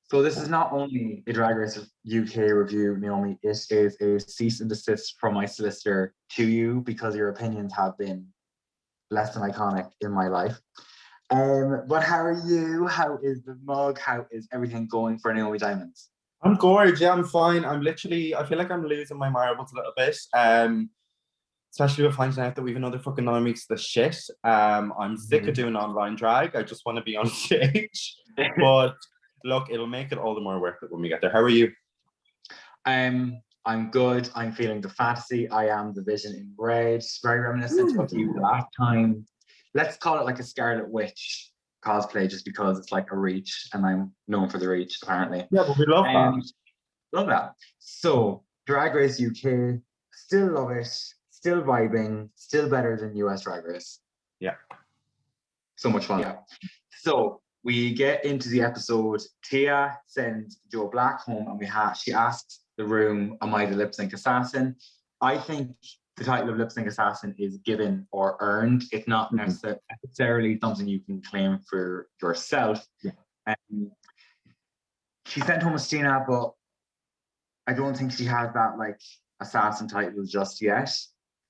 So this is not only a Drag Race UK review, Naomi, it is a cease and desist from my solicitor to you because your opinions have been less than iconic in my life. But how are you? How is the mug? How is everything going for Naomi Diamonds? I'm gorgeous. Yeah, I'm fine. I feel like I'm losing my marbles a little bit. Especially with finding out that we've another fucking 9 weeks of the shit. I'm sick of doing online drag. I just want to be on stage. But look, it'll make it all the more worth it when we get there. How are you? I'm good. I'm feeling the fantasy. I am the vision in red. Very reminiscent of you last time. Let's call it like a Scarlet Witch cosplay just because it's like a reach and I'm known for the reach apparently. Yeah, but we love that. Love that. So Drag Race UK, still love it, still vibing, still better than US Drag Race. Yeah. So much fun. Yeah. So we get into the episode. Tia sends Joe Black home and she asks the room, am I the lip sync assassin? I think the title of lip sync assassin is given or earned. It's not necessarily something you can claim for yourself. Yeah. She sent home Estina, but I don't think she has that like assassin title just yet.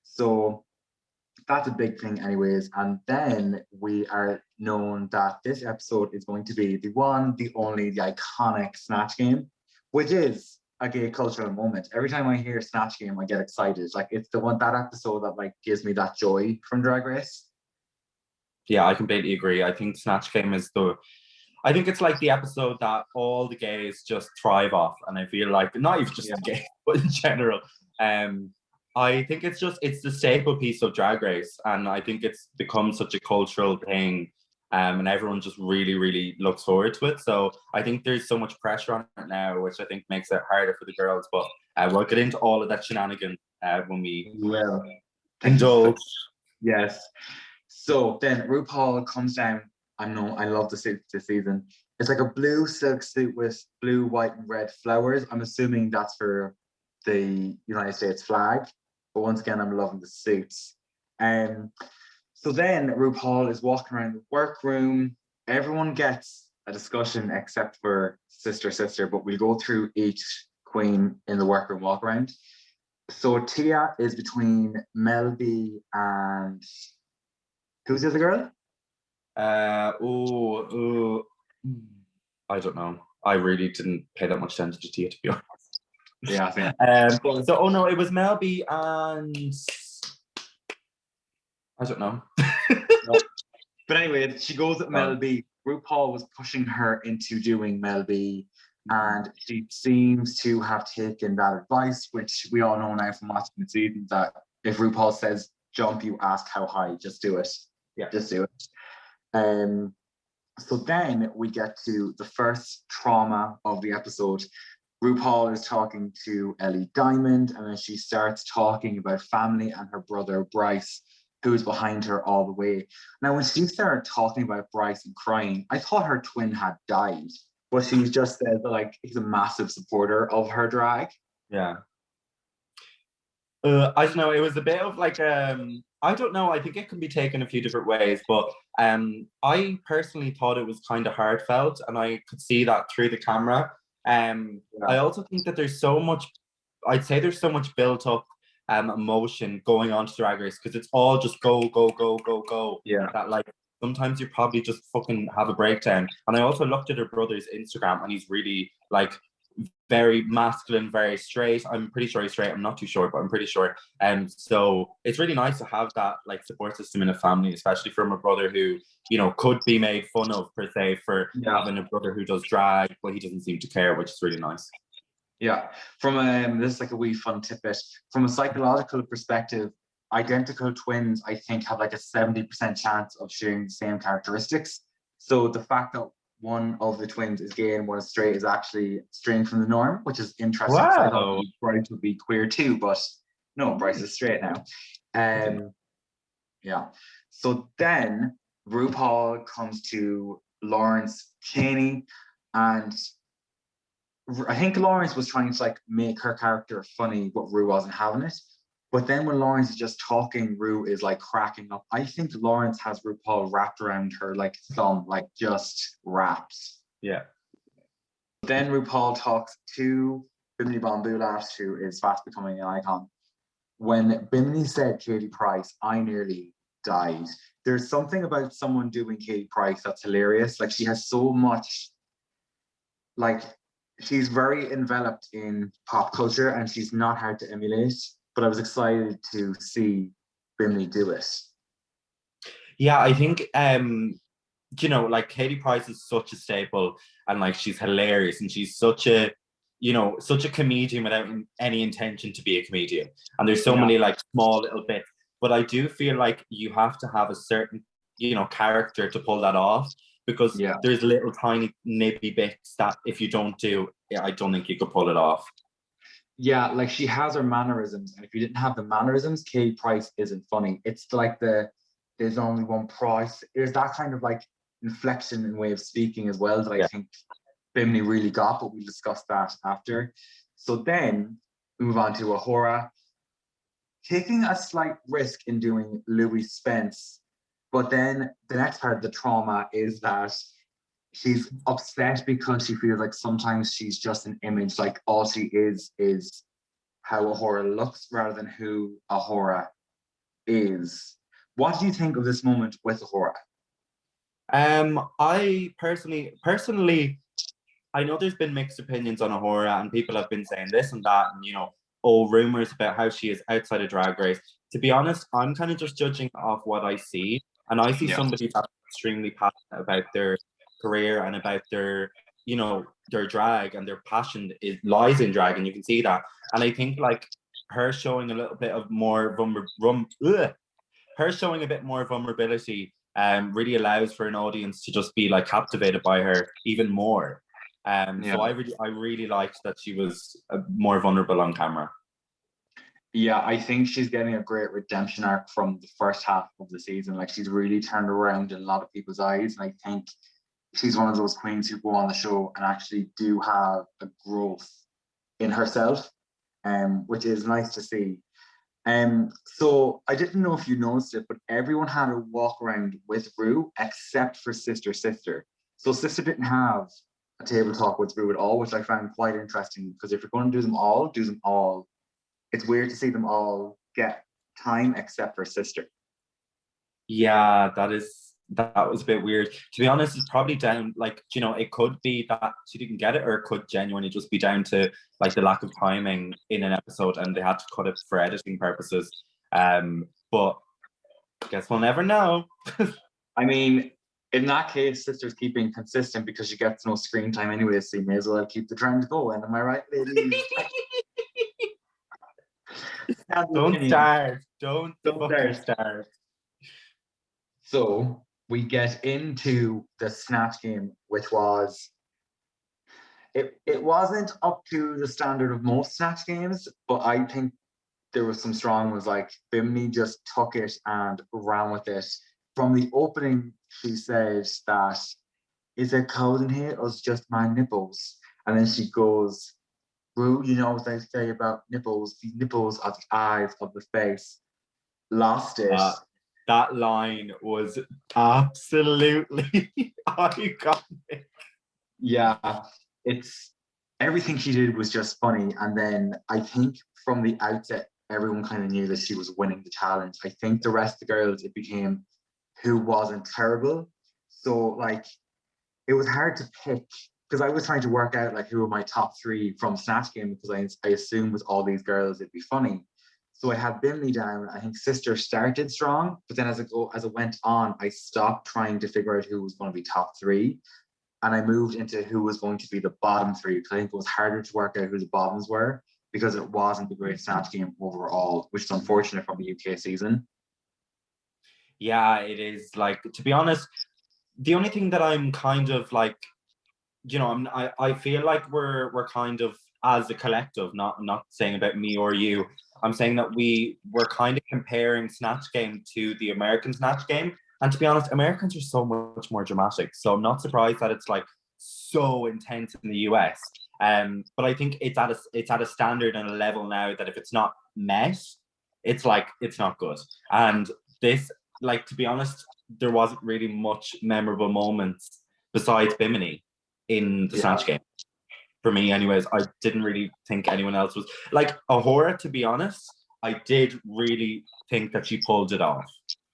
So that's a big thing anyways. And then we are known that this episode is going to be the one, the only, the iconic Snatch Game, which is a gay cultural moment. Every time I hear Snatch Game, I get excited. Like it's that episode that like gives me that joy from Drag Race. Yeah, I completely agree. I think Snatch Game is I think it's like the episode that all the gays just thrive off. And I feel like, not even just the gays, but in general, I think it's the staple piece of Drag Race. And I think it's become such a cultural thing. And everyone just really, really looks forward to it. So I think there's so much pressure on it now, which I think makes it harder for the girls. But we'll get into all of that shenanigan when we indulge. Yes. So then RuPaul comes down. I love the suit this season. It's like a blue silk suit with blue, white, and red flowers. I'm assuming that's for the United States flag. But once again, I'm loving the suits. So then RuPaul is walking around the workroom. Everyone gets a discussion except for Sister, but we'll go through each queen in the workroom walk around. So Tia is between Mel B and who's the other girl? I don't know. I really didn't pay that much attention to Tia, to be honest. Yeah, I think. So it was Mel B and I don't know. No. But anyway, she goes at Mel B. RuPaul was pushing her into doing Mel B, and she seems to have taken that advice, which we all know now from watching the season, that if RuPaul says jump, you ask how high, just do it. Yeah, just do it. So then we get to the first trauma of the episode. RuPaul is talking to Ellie Diamond, and then she starts talking about family and her brother Bryce, who's behind her all the way. Now, when she started talking about Bryce and crying, I thought her twin had died, but she just said that like he's a massive supporter of her drag. Yeah. I don't know. It was a bit of like I don't know. I think it can be taken a few different ways, but I personally thought it was kind of heartfelt, and I could see that through the camera. I also think that there's so much. I'd say there's so much built up emotion going on to Drag Race because it's all just go, go, go, go, go. Yeah. That like sometimes you probably just fucking have a breakdown. And I also looked at her brother's Instagram, and he's really like very masculine, very straight. I'm pretty sure he's straight. I'm not too sure, but I'm pretty sure. So it's really nice to have that like support system in a family, especially from a brother who, you know, could be made fun of per se for having a brother who does drag, but he doesn't seem to care, which is really nice. Yeah. From this is like a wee fun tidbit. From a psychological perspective, identical twins, I think, have like a 70% chance of sharing the same characteristics. So the fact that one of the twins is gay and one is straight is actually strange from the norm, which is interesting. Wow. I thought Bryce would be queer too, but no, Bryce is straight now. Yeah. So then RuPaul comes to Lawrence Cheney, and I think Lawrence was trying to like make her character funny, but Ru wasn't having it. But then when Lawrence is just talking, Ru is like cracking up. I think Lawrence has RuPaul wrapped around her like thumb, like just wrapped. Yeah. then RuPaul talks to Bimini Bon Boulat, who is fast becoming an icon. When Bimini said Katie Price, I nearly died. There's something about someone doing Katie Price that's hilarious. Like, she has so much, like, she's very enveloped in pop culture and she's not hard to emulate, but I was excited to see Bimini do it. Yeah, I think you know, like Katie Price is such a staple and like she's hilarious and she's such a, you know, such a comedian without any intention to be a comedian. And there's so many like small little bits, but I do feel like you have to have a certain, you know, character to pull that off, because there's little tiny nibby bits that if you don't do, I don't think you could pull it off. Yeah, like she has her mannerisms, and if you didn't have the mannerisms, Katie Price isn't funny. It's like there's only one price. There's that kind of like inflection and way of speaking as well that I think Bimini really got, but we'll discuss that after. So then we move on to Ahura, taking a slight risk in doing Louis Spence, but then the next part of the trauma is that she's upset because she feels like sometimes she's just an image, like all she is how Ahura looks rather than who Ahura is. What do you think of this moment with Ahura? I personally, I know there's been mixed opinions on Ahura and people have been saying this and that, and you know, rumors about how she is outside of Drag Race. To be honest, I'm kind of just judging off what I see, and I see somebody that's extremely passionate about their career and about their, you know, their drag, and their passion lies in drag, and you can see that. And I think like her showing a little bit of more vulnerability really allows for an audience to just be like captivated by her even more. So I really liked that she was more vulnerable on camera. Yeah, I think she's getting a great redemption arc from the first half of the season. Like, she's really turned around in a lot of people's eyes, and I think she's one of those queens who go on the show and actually do have a growth in herself, which is nice to see. So I didn't know if you noticed it, but everyone had a walk around with Rue except for Sister. So Sister didn't have a table talk with Rue at all, which I found quite interesting, because if you're going to do them all. It's weird to see them all get time except for Sister. Yeah, that was a bit weird. To be honest, it's probably down, like, you know, it could be that she didn't get it, or it could genuinely just be down to like the lack of timing in an episode and they had to cut it for editing purposes. But I guess we'll never know. I mean, in that case, Sister's keeping consistent because she gets no screen time anyway, so you may as well keep the trend going. Am I right, ladies? Don't start. So we get into the Snatch Game, which was, it wasn't up to the standard of most Snatch Games, but I think there was some strong ones. Like, Bimini just took it and ran with it. From the opening, she said that, is it cold in here or is it just my nipples? And then she goes, Rue, you know what they say about nipples? The nipples are the eyes of the face. Lost it. That line was absolutely iconic. Yeah, it's everything she did was just funny. And then I think from the outset, everyone kind of knew that she was winning the challenge. I think the rest of the girls, it became who wasn't terrible. So like, it was hard to pick, because I was trying to work out like who were my top three from Snatch Game, because I assumed with all these girls it'd be funny. So I had Bimini down. I think Sister started strong, but then as it went on, I stopped trying to figure out who was going to be top three, and I moved into who was going to be the bottom three, because I think it was harder to work out who the bottoms were, because it wasn't the great Snatch Game overall, which is unfortunate from the UK season. Yeah, it is. Like, to be honest, the only thing that I'm kind of like, you know, I feel like we're kind of, as a collective, not saying about me or you, I'm saying that we're kind of comparing Snatch Game to the American Snatch Game. And to be honest, Americans are so much more dramatic. So I'm not surprised that it's like so intense in the US. But I think it's at a standard and a level now that if it's not met, it's like, it's not good. And this, like, to be honest, there wasn't really much memorable moments besides Bimini in the Snatch Game. for me anyways. I didn't really think anyone else was like Ahura, to be honest. I did really think that she pulled it off.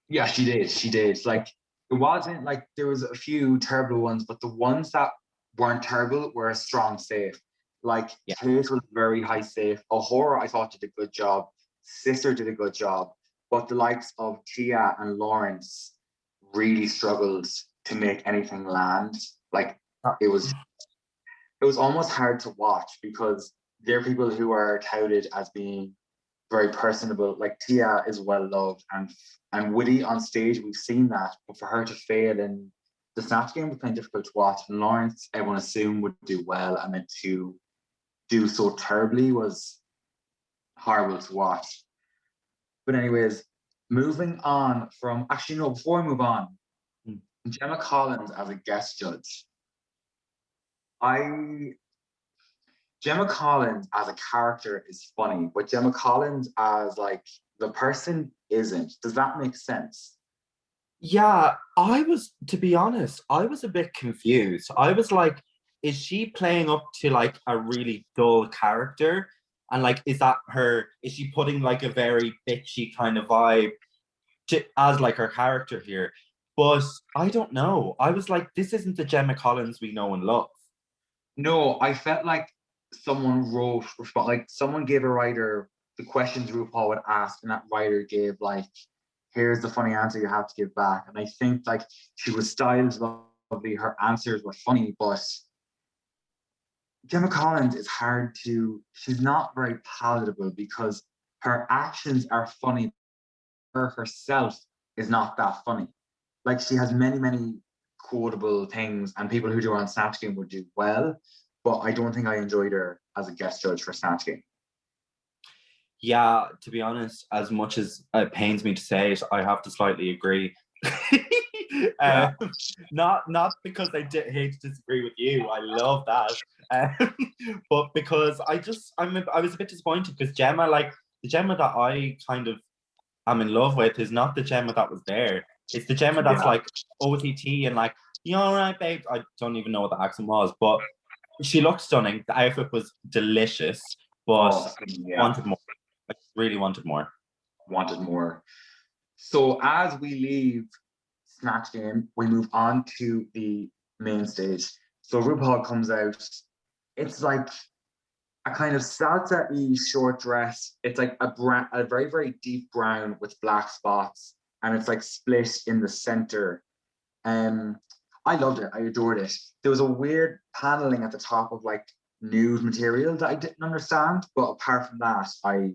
Yeah, she did. She did. Like, it wasn't like there was a few terrible ones, but the ones that weren't terrible were a strong save. Like, Yeah. Kate was very high save. Ahura, I thought, did a good job. Sister did a good job. But the likes of Tia and Lawrence really struggled to make anything land. Like, it was almost hard to watch because they're people who are touted as being very personable. Like, Tia is well loved and witty on stage. We've seen that, but for her to fail in the Snatch Game was kind of difficult to watch. And Lawrence, everyone assumed would do well, and then to do so terribly was horrible to watch. But anyways, moving on from, actually no, before I move on, Gemma Collins as a guest judge. Gemma Collins as a character is funny, but Gemma Collins as like the person isn't. Does that make sense? Yeah, to be honest, I was a bit confused. I was like, is she playing up to like a really dull character? And like, is she putting like a very bitchy kind of vibe as like her character here? But I don't know. I was like, this isn't the Gemma Collins we know and love. No, I felt like someone someone gave a writer the questions RuPaul would ask, and that writer gave like, here's the funny answer you have to give back. And I think like she was styled lovely, her answers were funny, but Gemma Collins is she's not very palatable because her actions are funny. Her herself is not that funny. Like, she has many, many quotable things, and people who do her on Snatch Game would do well, but I don't think I enjoyed her as a guest judge for Snatch Game. Yeah, to be honest, as much as it pains me to say it, I have to slightly agree. Not because I hate to disagree with you. I love that, but because I was a bit disappointed because Gemma, like the Gemma that I kind of am in love with, is not the Gemma that was there. It's the Gemma that's like OTT and like, you all right, babe? I don't even know what the accent was, but she looked stunning. The outfit was delicious, but wanted more. I really wanted more. Wanted more. So as we leave Snatch Game, we move on to the main stage. So RuPaul comes out. It's like a kind of salsa-y short dress. It's like a very, very deep brown with black spots, and it's like split in the center. I loved it. I adored it. There was a weird paneling at the top of like nude material that I didn't understand, but apart from that, I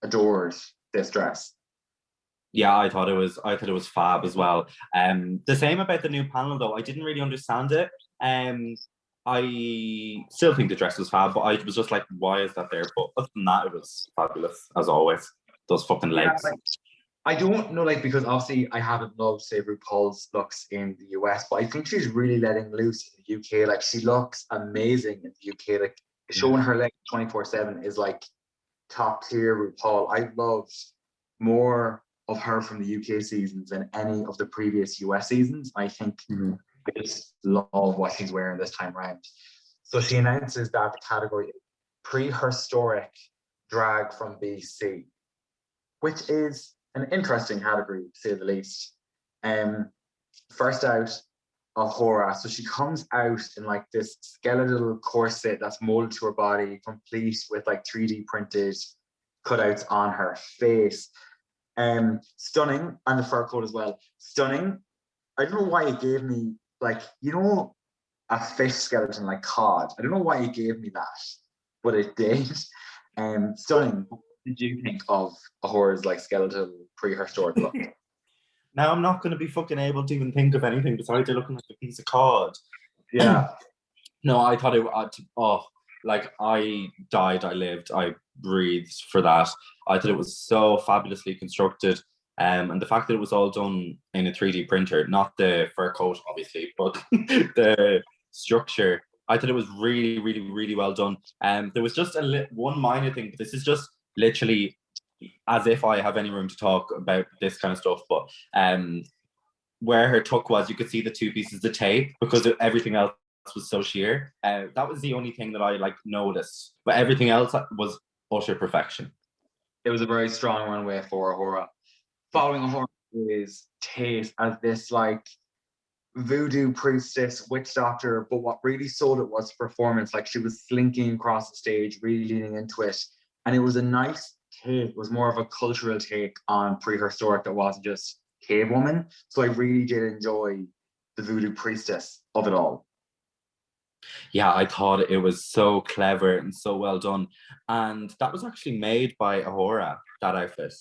adored this dress. Yeah, I thought it was fab as well. The same about the new panel though. I didn't really understand it. I still think the dress was fab, but I was just like, why is that there? But other than that, it was fabulous as always. Those fucking legs. Yeah, like, I don't know, like, because obviously I haven't loved, say, RuPaul's looks in the US, but I think she's really letting loose in the UK. Like, she looks amazing in the UK. Like, showing her legs 24/7 is like top tier RuPaul. I loved more of her from the UK seasons than any of the previous US seasons. I think I just love what she's wearing this time around. So she announces that the category is prehistoric drag from BC, which is an interesting category to say the least. First out, Ahura. So she comes out in like this skeletal corset that's molded to her body, complete with like 3D printed cutouts on her face. Stunning, and the fur coat as well. Stunning. I don't know why it gave me like, you know, a fish skeleton like cod. I don't know why it gave me that, but it did. Stunning. What did you think of Ahura's like skeletal prehistoric look? Now I'm not going to be fucking able to even think of anything besides it looking like a piece of cod. Yeah. No, I thought like I died, I lived, I breathed for that. I thought it was so fabulously constructed. And the fact that it was all done in a 3D printer, not the fur coat, obviously, but the structure, I thought it was really, really, really well done. There was just one minor thing, but this is just literally as if I have any room to talk about this kind of stuff, but where her tuck was, you could see the two pieces of tape because everything else was so sheer. That was the only thing that I like noticed, but everything else was utter perfection. It was a very strong runway for Ahura. Following Ahura is Tate as this like voodoo priestess, witch doctor, but what really sold it was performance. Like she was slinking across the stage, really leaning into it. And it was a nice take. It was more of a cultural take on prehistoric that wasn't just cave woman. So I really did enjoy the voodoo priestess of it all. Yeah, I thought it was so clever and so well done. And that was actually made by Ahura, that outfit.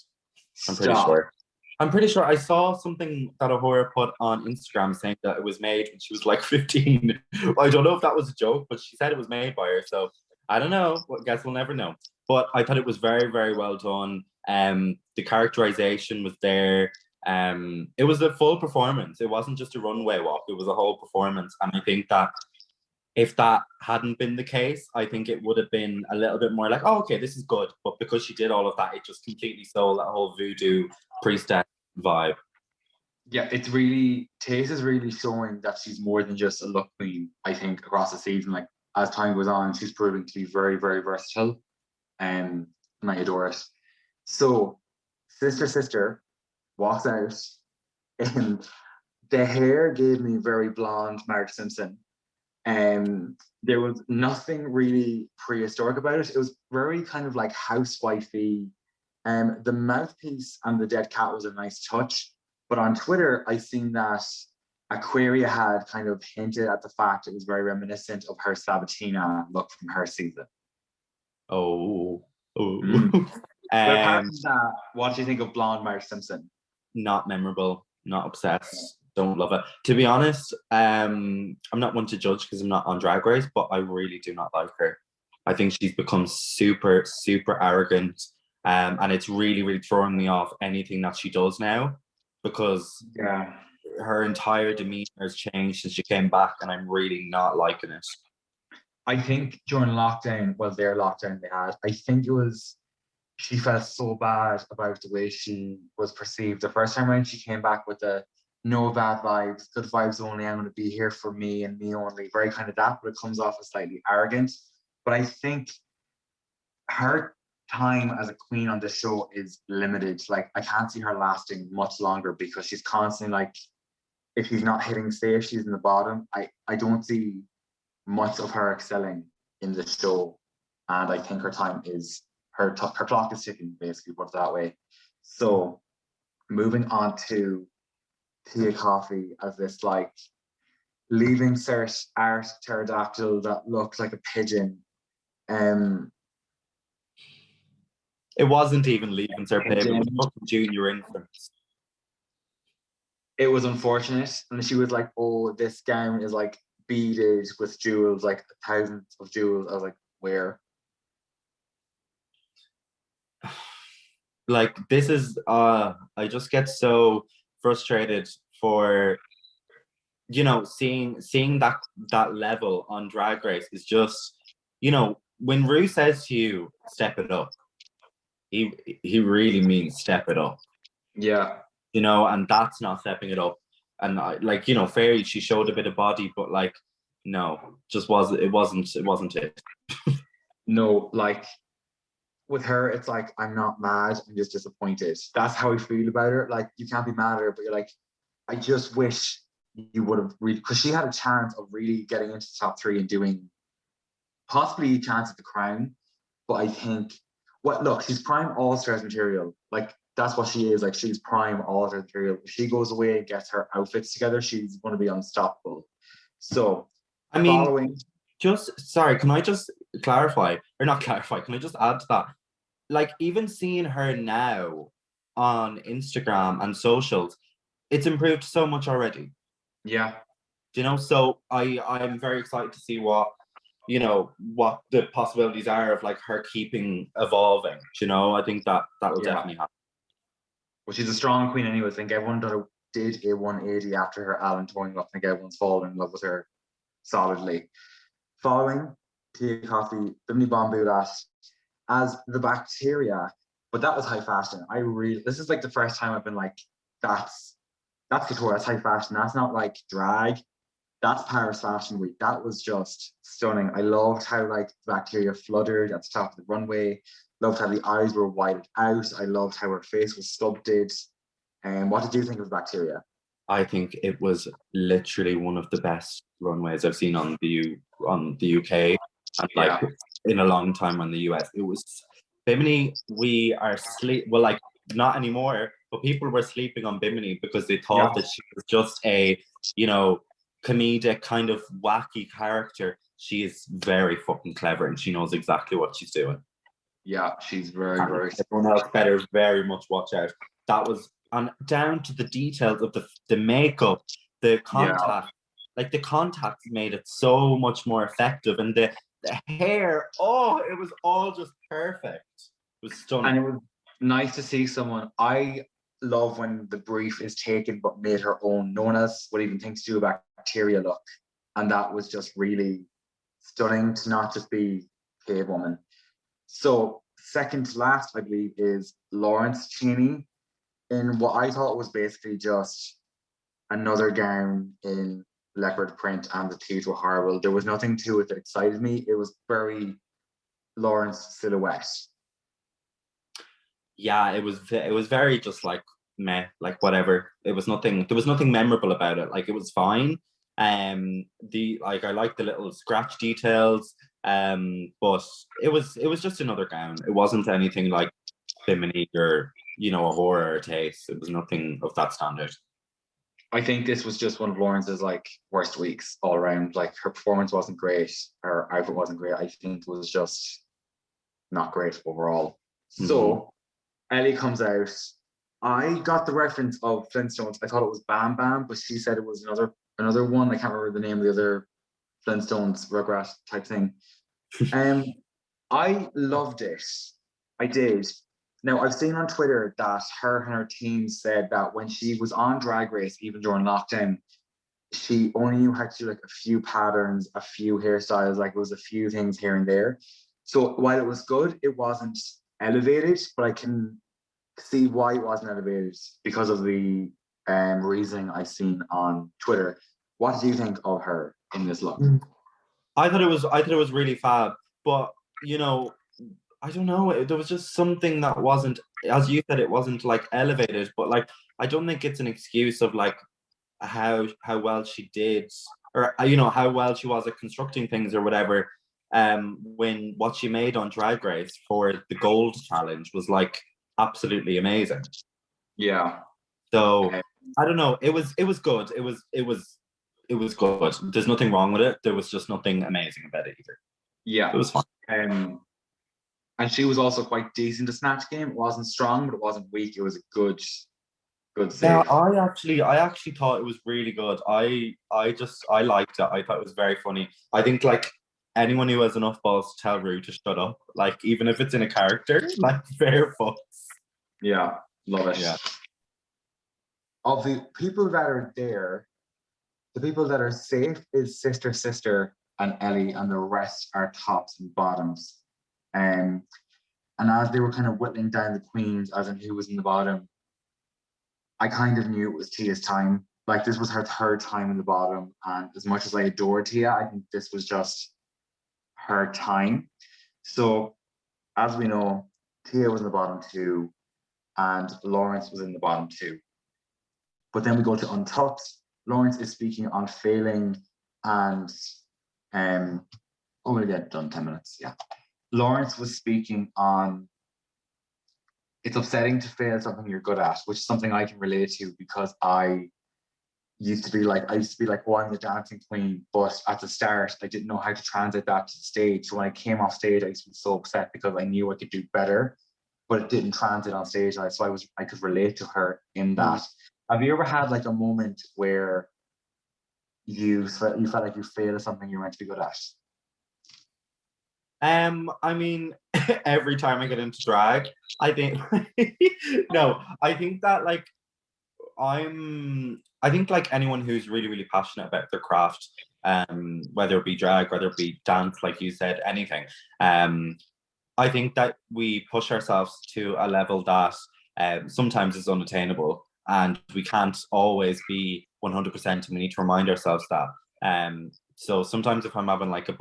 I'm pretty sure. I'm pretty sure I saw something that Ahura put on Instagram saying that it was made when she was like 15. I don't know if that was a joke, but she said it was made by her. So I don't know. I guess we'll never know. But I thought it was very, very well done. The characterization was there. It was a full performance. It wasn't just a runway walk. It was a whole performance. And I think that if that hadn't been the case, I think it would have been a little bit more like, oh, okay, this is good. But because she did all of that, it just completely sold that whole voodoo priestess vibe. Yeah, it's really, Tate is really showing that she's more than just a look queen, I think, across the season. Like, as time goes on, she's proving to be very, very versatile. And I adore it. So, Sister walks out, and the hair gave me very blonde Marge Simpson. There was nothing really prehistoric about it. It was very kind of like housewifey. The mouthpiece and the dead cat was a nice touch. But on Twitter, I seen that Aquaria had kind of hinted at the fact it was very reminiscent of her Sabatina look from her season. Oh. But apart from that, what do you think of blonde Marge Simpson? Not memorable, not obsessed. Don't love it. To be honest, I'm not one to judge because I'm not on Drag Race, but I really do not like her. I think she's become super, super arrogant. And it's really, really throwing me off anything that she does now because her entire demeanor has changed since she came back, and I'm really not liking it. I think during lockdown, well, their lockdown they had, I think it was, she felt so bad about the way she was perceived. The first time around, she came back with the no bad vibes, good vibes only, I'm going to be here for me and me only, very kind of that, but it comes off as slightly arrogant. But I think her time as a queen on this show is limited. Like, I can't see her lasting much longer because she's constantly like, if she's not hitting safe, she's in the bottom. I don't see much of her excelling in the show, and I think her time is her clock is ticking, basically, put it that way. So moving on to Tia Coffee as this like leaving cert art pterodactyl that looked like a pigeon. It wasn't even leaving cert babe, it was fucking junior infants. It was unfortunate, and she was like, oh, this gown is like beaded with jewels, like thousands of jewels. I was like, where? Like, this is I just get so frustrated for, you know, seeing that level on Drag Race is just, you know, when Rue says to you, step it up, he really means step it up. Yeah. You know, and that's not stepping it up. And like, you know, Fairy, she showed a bit of body, but like, no, just wasn't it. No, like with her, it's like, I'm not mad, I'm just disappointed. That's how I feel about her. Like, you can't be mad at her, but you're like, I just wish you would have really, because she had a chance of really getting into the top 3 and doing possibly a chance at the crown. But I think, well, look, she's prime all-stars material. Like, that's what she is. Like, she's prime all-stars material. If she goes away and gets her outfits together, she's going to be unstoppable. So, I mean, sorry, can I just clarify, or not clarify, can I just add to that? Like, even seeing her now on Instagram and socials, it's improved so much already. Yeah. You know, so I'm very excited to see what, you know, what the possibilities are of like her keeping evolving. You know, I think that will definitely happen. Well, she's a strong queen anyway. I think everyone did a 180 after her Alan touring up. I think everyone's fallen in love with her solidly. Following Tia Coffee, Bimini Bombulat as the bacteria, but that was high fashion. This is like the first time I've been like, that's couture, that's high fashion. That's not like drag. that's Paris Fashion Week. That was just stunning. I loved how like the bacteria fluttered at the top of the runway. Loved how the eyes were widened out. I loved how her face was sculpted. And what did you think of the bacteria? I think it was literally one of the best runways I've seen on the UK and like in a long time on the US. It was Bimini. We are well, like not anymore, but people were sleeping on Bimini because they thought that she was just a, you know, comedic kind of wacky character. She is very fucking clever and she knows exactly what she's doing. Yeah, she's very, very. Everyone else better very much watch out. That was, and down to the details of the makeup, the contact, like the contacts made it so much more effective, and the hair, oh, it was all just perfect. It was stunning. And it was nice to see someone. I love when the brief is taken but made her own. No one else would even think to do a bacteria look, and that was just really stunning to not just be Cave Woman. So second to last, I believe, is Lawrence Cheney in what I thought was basically just another gown in leopard print, and the teeth were horrible. There was nothing to it that excited me. It was very Lawrence silhouette. Yeah, it was very just like meh, like whatever. There was nothing memorable about it. Like it was fine. I like the little scratch details. But it was just another gown. It wasn't anything like Bimini or, you know, a horror taste. It was nothing of that standard. I think this was just one of Lawrence's like worst weeks all around. Like her performance wasn't great, her outfit wasn't great. I think it was just not great overall. So Ellie comes out. I got the reference of Flintstones. I thought it was Bam Bam, but she said it was another one. I can't remember the name of the other Flintstones Rugrat type thing. I loved it. I did. Now, I've seen on Twitter that her and her team said that when she was on Drag Race, even during lockdown, she only knew how to do like a few patterns, a few hairstyles, like it was a few things here and there. So while it was good, it wasn't elevated, but I can see why it wasn't elevated because of the reasoning I've seen on Twitter. What do you think of her in this look? I thought it was really fab, but you know, I don't know. There was just something that wasn't, as you said, it wasn't like elevated, but like I don't think it's an excuse of like how well she did, or you know, how well she was at constructing things or whatever. When what she made on Drag Race for the gold challenge was like absolutely amazing. Yeah. So I don't know. It was good. It was good. There's nothing wrong with it. There was just nothing amazing about it either. Yeah. It was fine. And she was also quite decent to Snatch Game. It wasn't strong, but it wasn't weak. It was a good save. Yeah, I actually thought it was really good. I liked it. I thought it was very funny. I think like anyone who has enough balls to tell Rue to shut up, like even if it's in a character, like fair fucks. Yeah, love it. Yeah. Of the people that are there, the people that are safe is Sister, and Ellie, and the rest are tops and bottoms. And as they were kind of whittling down the queens, as in who was in the bottom, I kind of knew it was Tia's time. Like this was her third time in the bottom, and as much as I adore Tia, I think this was just her time. So, as we know, Tia was in the bottom two, and Lawrence was in the bottom two. But then we go to Untucked. Lawrence is speaking on failing, and we'll get done 10 minutes. Yeah, Lawrence was speaking on it's upsetting to fail something you're good at, which is something I can relate to because I used to be like, oh, I'm the dancing queen. But at the start, I didn't know how to translate that to the stage. So when I came off stage, I used to be so upset because I knew I could do better, but it didn't translate on stage. So I could relate to her in that. Have you ever had like a moment where you felt like you failed at something you're meant to be good at? I mean, every time I get into drag, I think no, I think that like I think like anyone who's really, really passionate about their craft, whether it be drag, whether it be dance, like you said, anything, I think that we push ourselves to a level that sometimes is unattainable, and we can't always be 100%, and we need to remind ourselves that. So sometimes if I'm having like if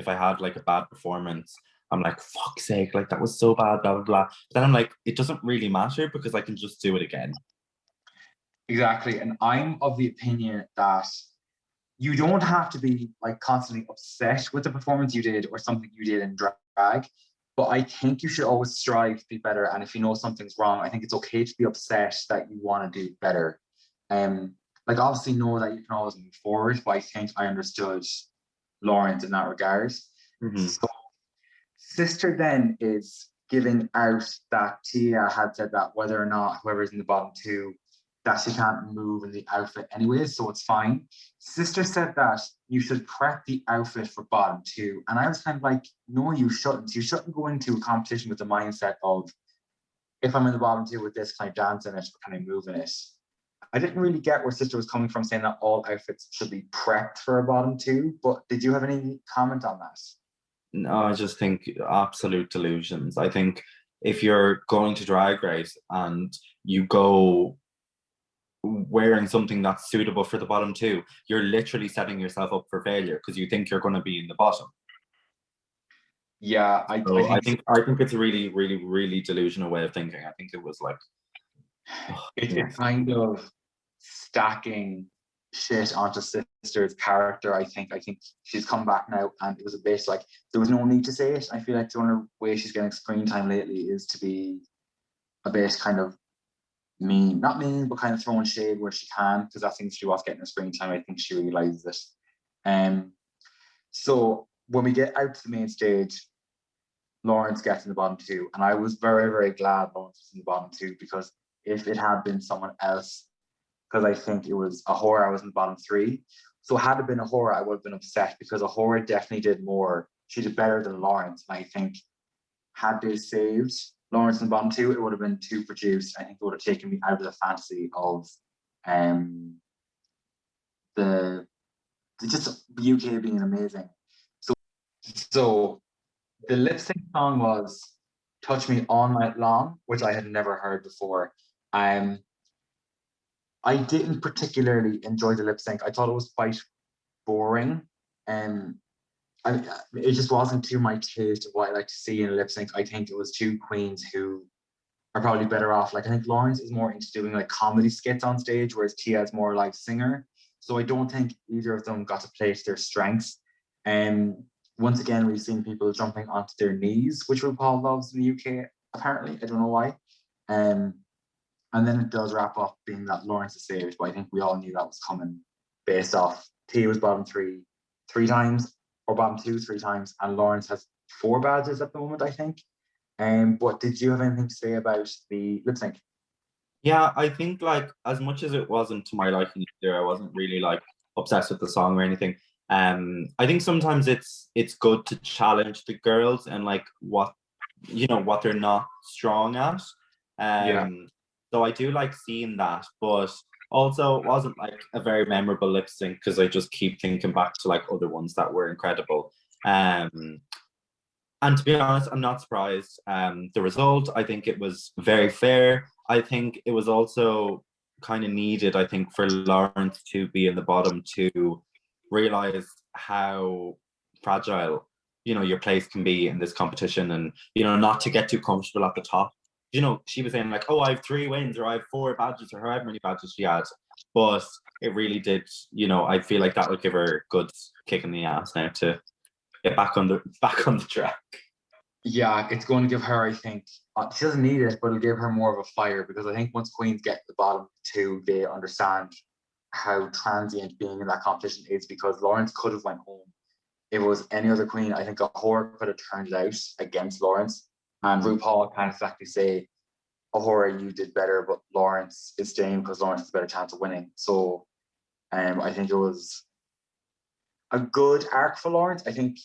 I had like a bad performance, I'm like, fuck's sake, like that was so bad, blah, blah, blah. But then I'm like, it doesn't really matter because I can just do it again. Exactly. And I'm of the opinion that you don't have to be like constantly upset with the performance you did or something you did in drag. But I think you should always strive to be better. And if you know something's wrong, I think it's okay to be upset that you want to do better. Like obviously know that you can always move forward, but I think I understood Lawrence in that regard. Mm-hmm. So Sister then is giving out that Tia had said that whether or not whoever's in the bottom two, that she can't move in the outfit anyway, so it's fine. Sister said that you should prep the outfit for bottom two. And I was kind of like, no, you shouldn't. You shouldn't go into a competition with the mindset of, if I'm in the bottom two with this, can I dance in it or can I move in it? I didn't really get where Sister was coming from saying that all outfits should be prepped for a bottom two, but did you have any comment on that? No, I just think absolute delusions. I think if you're going to Drag Race and you go wearing something that's suitable for the bottom two, you're literally setting yourself up for failure because you think you're going to be in the bottom. Yeah, I think it's a really, really, really delusional way of thinking. I think it was like it's kind of stacking shit onto Sister's character. I think she's come back now, and it was a bit like there was no need to say it. I feel like the only way she's getting screen time lately is to be a bit kind of mean, not mean, but kind of throwing shade where she can, because that seems to be what's getting her screen time. I think she realizes it. So when we get out to the main stage, Lawrence gets in the bottom two, and I was very, very glad Lawrence was in the bottom two, because if it had been someone else, because I think it was Ahura, I was in the bottom three. So had it been Ahura, I would have been upset, because Ahura definitely did more. She did better than Lawrence, and I think had they saved Lawrence in the bottom two, it would have been too produced. I think it would have taken me out of the fantasy of the just UK being amazing. So the lip sync song was Touch Me All Night Long, which I had never heard before. I didn't particularly enjoy the lip sync. I thought it was quite boring. It just wasn't to my taste of what I like to see in a lip sync. I think it was two queens who are probably better off. Like I think Lawrence is more into doing like comedy skits on stage, whereas Tia is more like singer. So I don't think either of them got to play to their strengths. And once again, we've seen people jumping onto their knees, which RuPaul loves in the UK, apparently. I don't know why. And then it does wrap up being that Lawrence is saved, but I think we all knew that was coming based off Tia was bottom three times, or bottom two 3 times, and Lawrence has 4 badges at the moment, I think. But did you have anything to say about the lip sync? Yeah, I think like as much as it wasn't to my liking either, I wasn't really like obsessed with the song or anything. I think sometimes it's good to challenge the girls and like what what they're not strong at. Yeah. So I do like seeing that, but also it wasn't like a very memorable lip sync because I just keep thinking back to like other ones that were incredible. And to be honest, I'm not surprised. The result, I think it was very fair. I think it was also kind of needed, I think, for Lawrence to be in the bottom to realize how fragile, your place can be in this competition and, not to get too comfortable at the top. She was saying like, oh, I have 3 wins or I have 4 badges or however many badges she had. But it really did, I feel like that would give her a good kick in the ass now to get back on the track. Yeah, it's going to give her, I think, she doesn't need it, but it'll give her more of a fire, because I think once queens get to the bottom two, they understand how transient being in that competition is, because Lawrence could have went home. If it was any other queen, I think Ahura could have turned it out against Lawrence, and RuPaul can't exactly say, Ahura, you did better, but Lawrence is staying because Lawrence has a better chance of winning. So I think it was a good arc for Lawrence. I think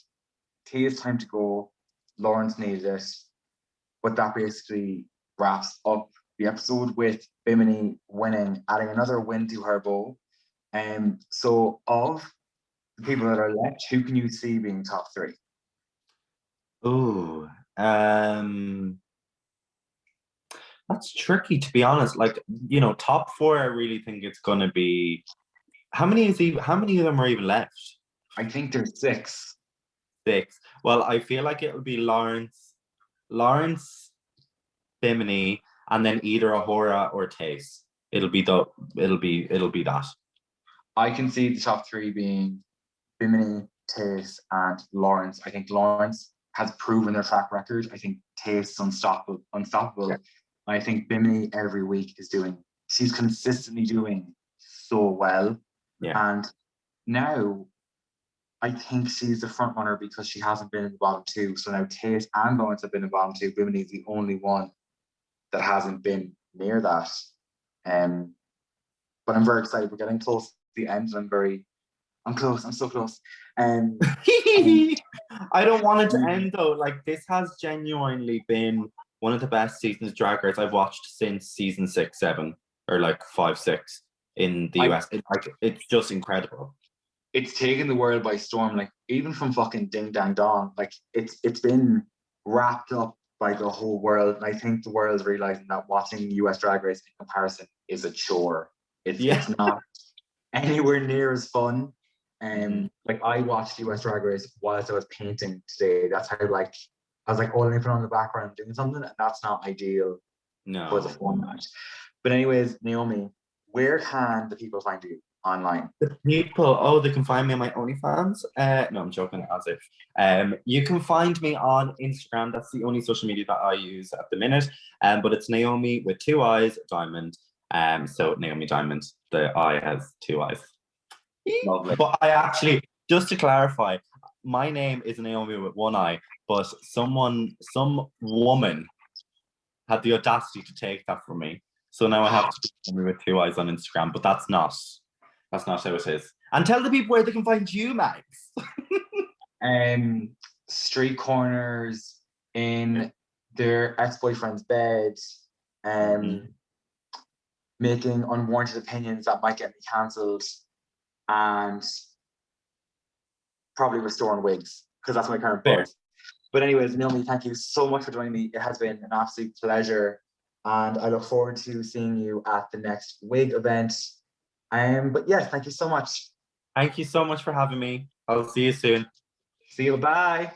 Tia's time to go. Lawrence needed it, but that basically wraps up the episode with Bimini winning, adding another win to her bow. So of the people that are left, who can you see being top 3? Oh, that's tricky to be honest. Like, top 4, I really think it's gonna be How many of them are even left? I think there's 6. 6. Well, I feel like it'll be Lawrence, Bimini, and then either Ahura or Tace. It'll be that. I can see the top 3 being Bimini, Tace, and Lawrence. I think Lawrence has proven their track record. I think Tace is unstoppable. Yeah. I think Bimini every week she's consistently doing so well. Yeah. And now I think she's the front runner because she hasn't been in the bottom 2. So now Tace and Lawrence have been in the bottom 2. Bimini is the only one that hasn't been near that. But I'm very excited. We're getting close to the end. I'm close. I'm so close. I don't want it to end though. Like, this has genuinely been one of the best seasons of Drag Race I've watched since season 6, 7, or like 5, 6 in the US. It's just incredible. It's taken the world by storm. Like, even from fucking Ding Dang Dong, like it's been wrapped up by the whole world. And I think the world's realizing that watching US Drag Race in comparison is a chore. It's not anywhere near as fun. Like, I watched US Drag Race whilst I was painting today. That's how, like, I was like holding it on the background doing something, and that's not ideal for the format. But anyways, Naomi, where can the people find you online? The people, they can find me on my OnlyFans. No, I'm joking, as if. You can find me on Instagram. That's the only social media that I use at the minute. But it's Naomi with 2 eyes, Diamond. So Naomi Diamond, the I has 2 eyes. Lovely. But I actually, just to clarify, my name is Naomi with 1 eye, but some woman had the audacity to take that from me. So now I have to be Naomi with 2 eyes on Instagram, but that's not how it is. And tell the people where they can find you, Max. Street corners, in their ex-boyfriend's bed, making unwarranted opinions that might get me cancelled, and probably restoring wigs, because that's my current buzz. But anyways, Naomi, thank you so much for joining me. It has been an absolute pleasure, and I look forward to seeing you at the next wig event. But yes, thank you so much. Thank you so much for having me. I'll see you soon. See you. Bye.